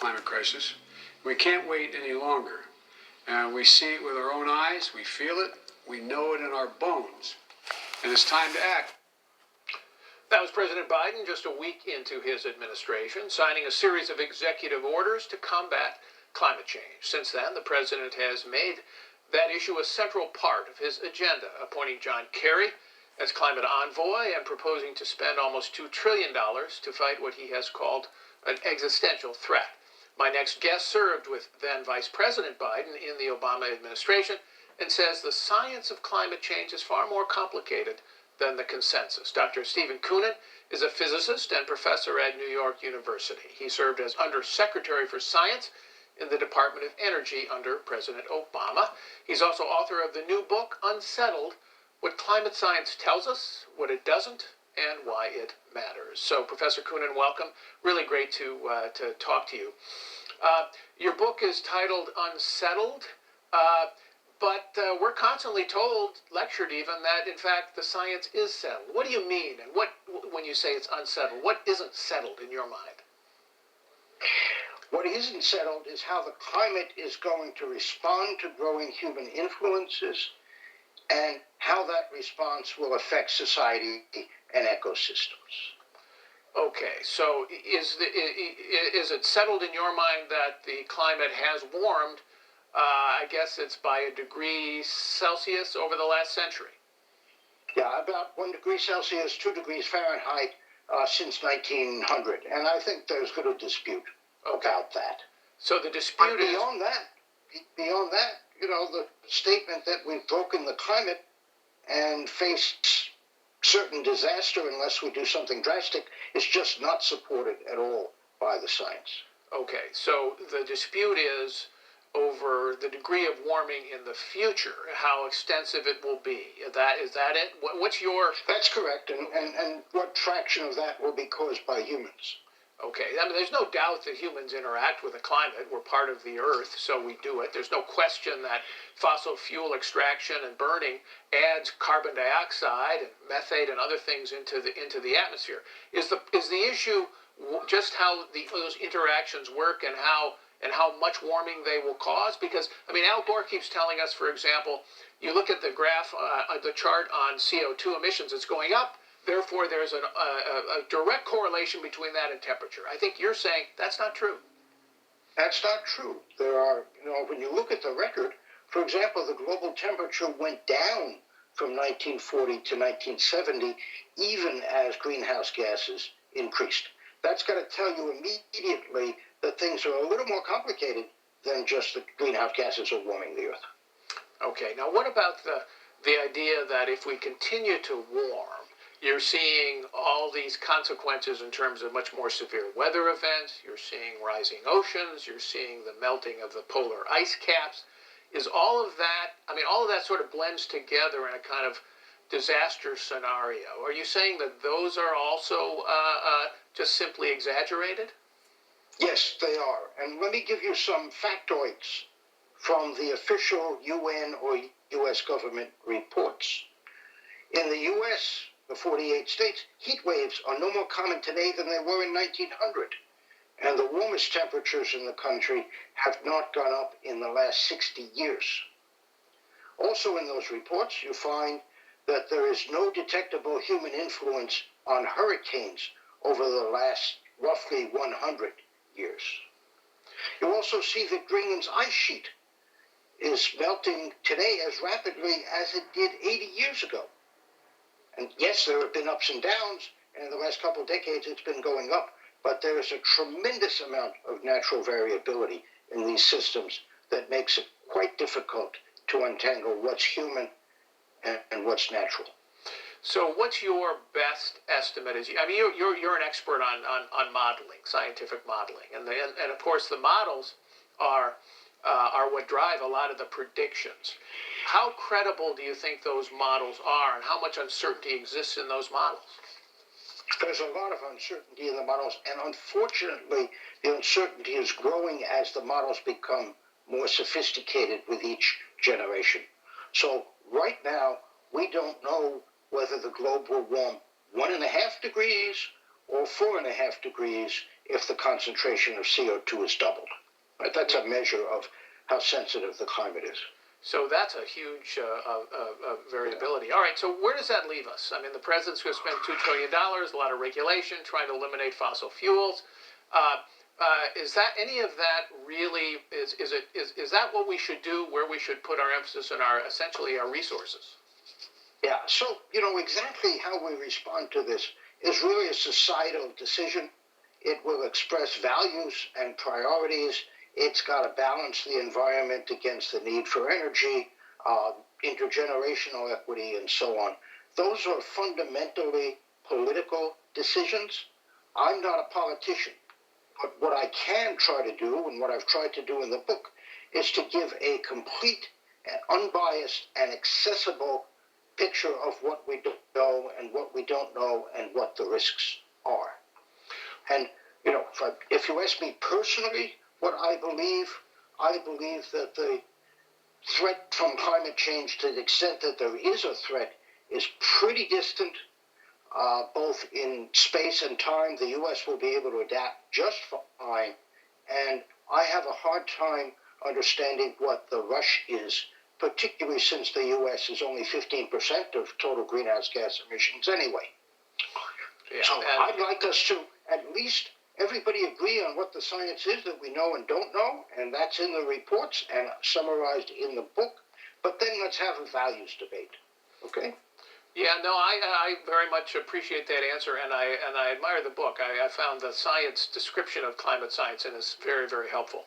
climate crisis. We can't wait any longer. We see it with our own eyes, we feel it, we know it in our bones, and it's time to act. That was President Biden just a week into his administration, signing a series of executive orders to combat climate change. Since then, the president has made that issue a central part of his agenda, appointing John Kerry as climate envoy and proposing to spend almost $2 trillion to fight what he has called an existential threat. My next guest served with then Vice President Biden in the Obama administration and says the science of climate change is far more complicated than the consensus. Dr. Stephen Koonin is a physicist and professor at New York University. He served as Undersecretary for Science in the Department of Energy under President Obama. He's also author of the new book, Unsettled: What Climate Science Tells Us, What It Doesn't, and Why It Matters. So, Professor Koonin, welcome. Really great to talk to you. Your book is titled Unsettled, but we're constantly told, lectured even, that in fact the science is settled. What do you mean? And what, when you say it's unsettled, what isn't settled in your mind? What isn't settled is how the climate is going to respond to growing human influences and how that response will affect society and ecosystems. Okay, so is it settled in your mind that the climate has warmed, I guess it's by a degree Celsius over the last century? Yeah, about 1 degree Celsius, 2 degrees Fahrenheit since 1900. And I think there's little dispute about that. So the dispute is... Beyond that, you know, the statement that we've broken the climate and face certain disaster unless we do something drastic is just not supported at all by the science. Okay, so the dispute is over the degree of warming in the future, how extensive it will be. Is that it? What's your... That's correct, and what fraction of that will be caused by humans. Okay, I mean, there's no doubt that humans interact with the climate. We're part of the earth, so we do it. There's no question that fossil fuel extraction and burning adds carbon dioxide and methane and other things into the atmosphere. Is the issue just how those interactions work and how much warming they will cause? Because, I mean, Al Gore keeps telling us, for example, you look at the graph, the chart on CO2 emissions, it's going up. Therefore, there's a direct correlation between that and temperature. I think you're saying that's not true. That's not true. There are, you know, when you look at the record, for example, the global temperature went down from 1940 to 1970, even as greenhouse gases increased. That's got to tell you immediately that things are a little more complicated than just the greenhouse gases are warming the Earth. Okay, now what about the idea that if we continue to warm, you're seeing all these consequences in terms of much more severe weather events, you're seeing rising oceans, you're seeing the melting of the polar ice caps. Is all of that, I mean, all of that sort of blends together in a kind of disaster scenario. Are you saying that those are also just simply exaggerated? Yes, they are. And let me give you some factoids from the official UN or U.S. government reports. In the U.S., the 48 states, heat waves are no more common today than they were in 1900. And the warmest temperatures in the country have not gone up in the last 60 years. Also in those reports, you find that there is no detectable human influence on hurricanes over the last roughly 100 years. You also see that Greenland's ice sheet is melting today as rapidly as it did 80 years ago. And yes, there have been ups and downs, and in the last couple of decades it's been going up, but there is a tremendous amount of natural variability in these systems that makes it quite difficult to untangle what's human and what's natural. So what's your best estimate? I mean, you're an expert on modeling, scientific modeling, and of course the models are what drive a lot of the predictions. How credible do you think those models are, and how much uncertainty exists in those models? There's a lot of uncertainty in the models, and unfortunately, the uncertainty is growing as the models become more sophisticated with each generation. So right now, we don't know whether the globe will warm 1.5 degrees or 4.5 degrees if the concentration of CO2 is doubled. Right? That's a measure of how sensitive the climate is. So that's a huge variability. All right, so where does that leave us? I mean, the president's going to spend $2 trillion, a lot of regulation, trying to eliminate fossil fuels. Is that any of that really, is that what we should do, where we should put our emphasis on essentially our resources? Yeah, so, exactly how we respond to this is really a societal decision. It will express values and priorities. It's got to balance the environment against the need for energy, intergenerational equity, and so on. Those are fundamentally political decisions. I'm not a politician, but what I can try to do, and what I've tried to do in the book, is to give a complete and unbiased and accessible picture of what we know and what we don't know and what the risks are. And, if you ask me personally what I believe that the threat from climate change, to the extent that there is a threat, is pretty distant, both in space and time. The U.S. will be able to adapt just fine, and I have a hard time understanding what the rush is, particularly since the U.S. is only 15% of total greenhouse gas emissions anyway. Yeah, so I'd like us to at least everybody agree on what the science is that we know and don't know, and that's in the reports and summarized in the book. But then let's have a values debate, okay? Yeah, no, I very much appreciate that answer, and I admire the book. I found the science description of climate science, and it's very, very helpful.